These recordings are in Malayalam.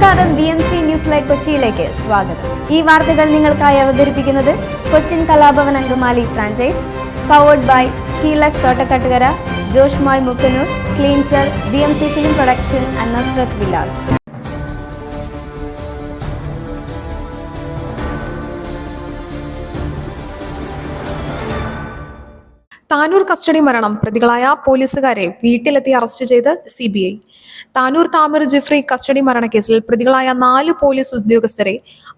നമസ്കാരം, BMC ന്യൂസ് ലൈവ് കൊച്ചിയിലേക്ക് സ്വാഗതം. ഈ വാർത്തകൾ നിങ്ങൾക്കായി അവതരിപ്പിക്കുന്നത് Cochin Kalabhavan Angamaly franchise, powered by ഹീലക് Thottakkattukara, Josh mall Mookkannoor, cleanser, BMC film production and Nasrath Vilas. Tanur custody മരണം പ്രതികളായ പോലീസുകാരെ വീട്ടിലെത്തി അറസ്റ്റ് ചെയ്ത് CBI. താനൂർ താമിർ ജിഫ്രി കസ്റ്റഡി മരണക്കേസിൽ പ്രതികളായ 4 പോലീസ് ഉദ്യോഗസ്ഥരെ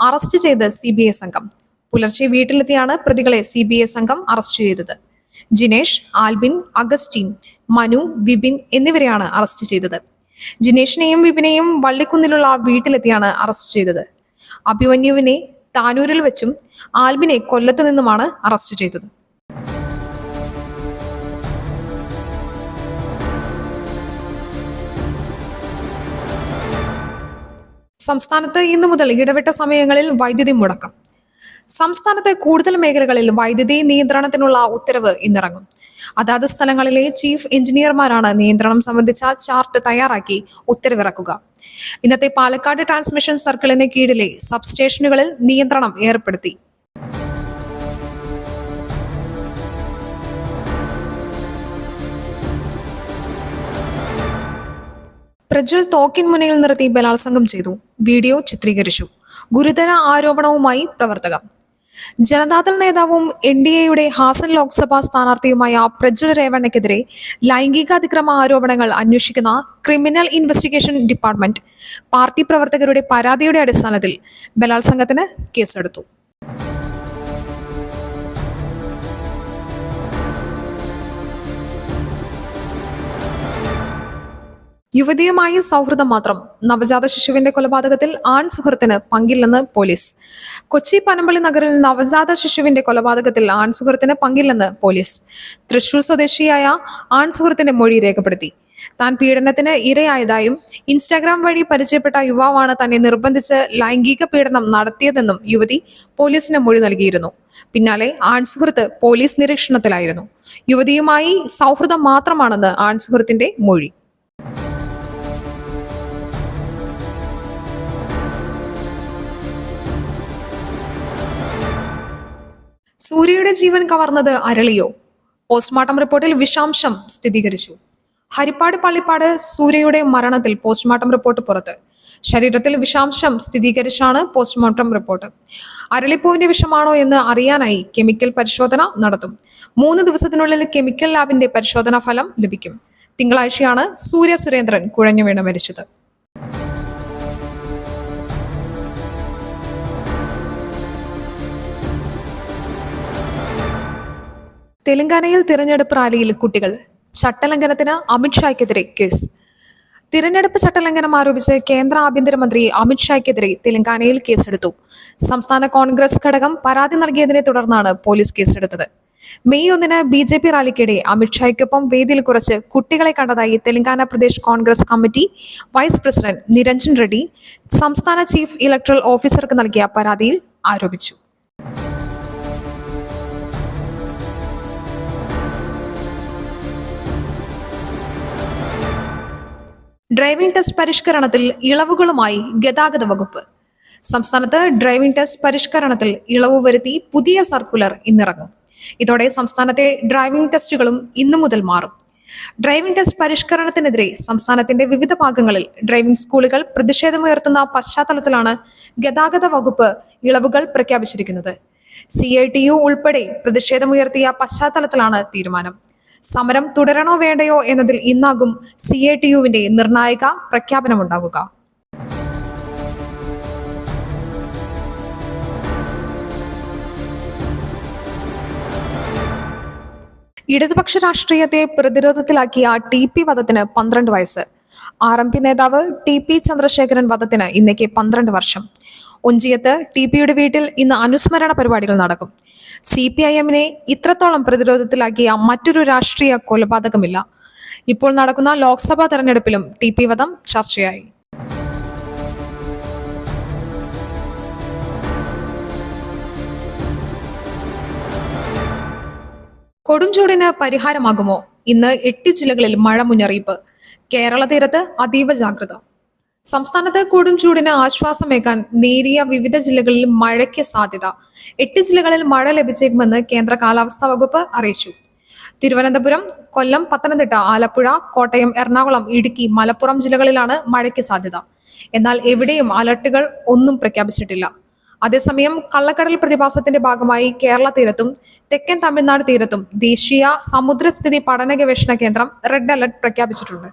അറസ്റ്റ് ചെയ്ത് CBI സംഘം. പുലർച്ചെ വീട്ടിലെത്തിയാണ് പ്രതികളെ CBI സംഘം അറസ്റ്റ് ചെയ്തത്. ജിനേഷ്, ആൽബിൻ, അഗസ്റ്റീൻ, മനു, വിപിൻ എന്നിവരെയാണ് അറസ്റ്റ് ചെയ്തത്. ജിനേഷിനെയും വിപിനെയും വള്ളിക്കുന്നിലുള്ള വീട്ടിലെത്തിയാണ് അറസ്റ്റ് ചെയ്തത്. അഭിമന്യുവിനെ താനൂരിൽ വെച്ചും ആൽബിനെ കൊല്ലത്ത് നിന്നുമാണ് അറസ്റ്റ് ചെയ്തത്. സംസ്ഥാനത്ത് ഇന്നു മുതൽ ഇടവിട്ട സമയങ്ങളിൽ വൈദ്യുതി മുടക്കം. സംസ്ഥാനത്തെ കൂടുതൽ മേഖലകളിൽ വൈദ്യുതി നിയന്ത്രണത്തിനുള്ള ഉത്തരവ് ഇന്നിറങ്ങും. അതാത് സ്ഥലങ്ങളിലെ ചീഫ് എഞ്ചിനീയർമാരാണ് നിയന്ത്രണം സംബന്ധിച്ച ചാർട്ട് തയ്യാറാക്കി ഉത്തരവിറക്കുക. ഇന്നത്തെ പാലക്കാട് ട്രാൻസ്മിഷൻ സർക്കിളിന് കീഴിലെ സബ്സ്റ്റേഷനുകളിൽ നിയന്ത്രണം ഏർപ്പെടുത്തി. പ്രജ്വൽ തോക്കിൻ മുനയിൽ നിർത്തി ബലാത്സംഗം ചെയ്തു, വീഡിയോ ചിത്രീകരിച്ചു. ഗുരുതര ആരോപണവുമായി പ്രവർത്തകർ. ജനതാദൾ നേതാവും NDAയുടെ ഹാസൻ ലോക്സഭാ സ്ഥാനാർത്ഥിയുമായ പ്രജ്വൽ രേവണ്ണയ്ക്കെതിരെ ലൈംഗികാതിക്രമ ആരോപണങ്ങൾ അന്വേഷിക്കുന്ന ക്രിമിനൽ ഇൻവെസ്റ്റിഗേഷൻ ഡിപ്പാർട്ട്മെന്റ് പാർട്ടി പ്രവർത്തകരുടെ പരാതിയുടെ അടിസ്ഥാനത്തിൽ ബലാത്സംഗത്തിന് കേസെടുത്തു. യുവതിയുമായി സൗഹൃദം മാത്രം. നവജാത ശിശുവിന്റെ കൊലപാതകത്തിൽ ആൺ സുഹൃത്തിന് പങ്കില്ലെന്ന് പോലീസ്. കൊച്ചി പനമ്പള്ളി നഗറിൽ നവജാത ശിശുവിന്റെ കൊലപാതകത്തിൽ ആൺ സുഹൃത്തിന് പങ്കില്ലെന്ന് പോലീസ്. തൃശൂർ സ്വദേശിയായ ആൺ സുഹൃത്തിന്റെ മൊഴി രേഖപ്പെടുത്തി. താൻ പീഡനത്തിന് ഇരയായതായും ഇൻസ്റ്റാഗ്രാം വഴി പരിചയപ്പെട്ട യുവാവാണ് തന്നെ നിർബന്ധിച്ച് ലൈംഗിക പീഡനം നടത്തിയതെന്നും യുവതി പോലീസിന് മൊഴി നൽകിയിരുന്നു. പിന്നാലെ ആൺസുഹൃത്ത് പോലീസ് നിരീക്ഷണത്തിലായിരുന്നു. യുവതിയുമായി സൗഹൃദം മാത്രമാണെന്ന് ആൺസുഹൃത്തിന്റെ മൊഴി. സൂര്യയുടെ ജീവൻ കവർന്നത് അരളിയോ? പോസ്റ്റ്മോർട്ടം റിപ്പോർട്ടിൽ വിഷാംശം സ്ഥിരീകരിച്ചു. ഹരിപ്പാട് പള്ളിപ്പാട് സൂര്യയുടെ മരണത്തിൽ പോസ്റ്റ്മോർട്ടം റിപ്പോർട്ട് പുറത്ത്. ശരീരത്തിൽ വിഷാംശം സ്ഥിരീകരിച്ചാണ് പോസ്റ്റ്മോർട്ടം റിപ്പോർട്ട്. അരളിപ്പൂവിന്റെ വിഷമാണോ എന്ന് അറിയാനായി കെമിക്കൽ പരിശോധന നടത്തും. 3 ദിവസത്തിനുള്ളിൽ കെമിക്കൽ ലാബിന്റെ പരിശോധനാ ഫലം ലഭിക്കും. തിങ്കളാഴ്ചയാണ് സൂര്യ സുരേന്ദ്രൻ കുഴഞ്ഞു വീണ് മരിച്ചത്. തെലങ്കാനയിൽ തിരഞ്ഞെടുപ്പ് റാലിയിൽ കുട്ടികൾ. ചട്ടലംഘനത്തിന് അമിത്ഷായ്ക്കെതിരെ കേസ്. തിരഞ്ഞെടുപ്പ് ചട്ടലംഘനം ആരോപിച്ച് കേന്ദ്ര ആഭ്യന്തരമന്ത്രി അമിത്ഷായ്ക്കെതിരെ തെലങ്കാനയിൽ കേസെടുത്തു. സംസ്ഥാന കോൺഗ്രസ് ഘടകം പരാതി നൽകിയതിനെ തുടർന്നാണ് പോലീസ് കേസെടുത്തത്. മെയ് 1 BJP റാലിക്കിടെ അമിത്ഷായ്ക്കൊപ്പം വേദിയിൽ കുറച്ച് കുട്ടികളെ കണ്ടതായി Telangana Pradesh Congress committee vice president Niranjan Reddy സംസ്ഥാന ചീഫ് ഇലക്ടറൽ ഓഫീസർക്ക് നൽകിയ പരാതിയിൽ ആരോപിച്ചു. ഡ്രൈവിംഗ് ടെസ്റ്റ് പരിഷ്കരണത്തിൽ ഇളവുകളുമായി ഗതാഗത വകുപ്പ്. സംസ്ഥാനത്ത് ഡ്രൈവിംഗ് ടെസ്റ്റ് പരിഷ്കരണത്തിൽ ഇളവ് വരുത്തി പുതിയ സർക്കുലർ ഇന്നിറങ്ങും. ഇതോടെ സംസ്ഥാനത്തെ ഡ്രൈവിംഗ് ടെസ്റ്റുകളും ഇന്നു മുതൽ മാറും. ഡ്രൈവിംഗ് ടെസ്റ്റ് പരിഷ്കരണത്തിനെതിരെ സംസ്ഥാനത്തിന്റെ വിവിധ ഭാഗങ്ങളിൽ ഡ്രൈവിംഗ് സ്കൂളുകൾ പ്രതിഷേധമുയർത്തുന്ന പശ്ചാത്തലത്തിലാണ് ഗതാഗത വകുപ്പ് ഇളവുകൾ പ്രഖ്യാപിച്ചിരിക്കുന്നത്. CITU ഉൾപ്പെടെ പ്രതിഷേധമുയർത്തിയ പശ്ചാത്തലത്തിലാണ് തീരുമാനം. സമരം തുടരണോ വേണ്ടയോ എന്നതിൽ ഇന്നാകും CITUവിന്റെ നിർണായക പ്രഖ്യാപനമുണ്ടാകുക. ഇടതുപക്ഷ രാഷ്ട്രീയത്തെ പ്രതിരോധത്തിലാക്കിയ TP വധത്തിന് 12 വയസ്സ്. RMP നേതാവ് TP ചന്ദ്രശേഖരൻ വധത്തിന് ഇന്നേക്ക് 12 വർഷം. ഒഞ്ചിയത്ത് TPയുടെ വീട്ടിൽ ഇന്ന് അനുസ്മരണ പരിപാടികൾ നടക്കും. CPIMനെ ഇത്രത്തോളം പ്രതിരോധത്തിലാക്കിയ മറ്റൊരു രാഷ്ട്രീയ കൊലപാതകമില്ല. ഇപ്പോൾ നടക്കുന്ന ലോക്സഭാ തെരഞ്ഞെടുപ്പിലും TP വധം ചർച്ചയായി. കൊടുംചൂടിന് പരിഹാരമാകുമോ? ഇന്ന് 8 ജില്ലകളിൽ മഴ മുന്നറിയിപ്പ്. കേരള തീരത്ത് അതീവ ജാഗ്രത. സംസ്ഥാനത്ത് കൊടും ചൂടിന് ആശ്വാസമേകാൻ നേരിയ വിവിധ ജില്ലകളിൽ മഴയ്ക്ക് സാധ്യത. 8 ജില്ലകളിൽ മഴ ലഭിച്ചേക്കുമെന്ന് കേന്ദ്ര കാലാവസ്ഥാ വകുപ്പ് അറിയിച്ചു. തിരുവനന്തപുരം, കൊല്ലം, പത്തനംതിട്ട, ആലപ്പുഴ, കോട്ടയം, എറണാകുളം, ഇടുക്കി, മലപ്പുറം ജില്ലകളിലാണ് മഴയ്ക്ക് സാധ്യത. എന്നാൽ എവിടെയും അലർട്ടുകൾ ഒന്നും പ്രഖ്യാപിച്ചിട്ടില്ല. അതേസമയം കള്ളക്കടൽ പ്രതിഭാസത്തിന്റെ ഭാഗമായി കേരള തീരത്തും തെക്കൻ തമിഴ്നാട് തീരത്തും ദേശീയ സമുദ്രസ്ഥിതി പഠന ഗവേഷണ കേന്ദ്രം റെഡ് അലർട്ട് പ്രഖ്യാപിച്ചിട്ടുണ്ട്.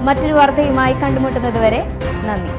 മറ്റൊരു വാർത്തയുമായി കണ്ടുമുട്ടുന്നതുവരെ നന്ദി.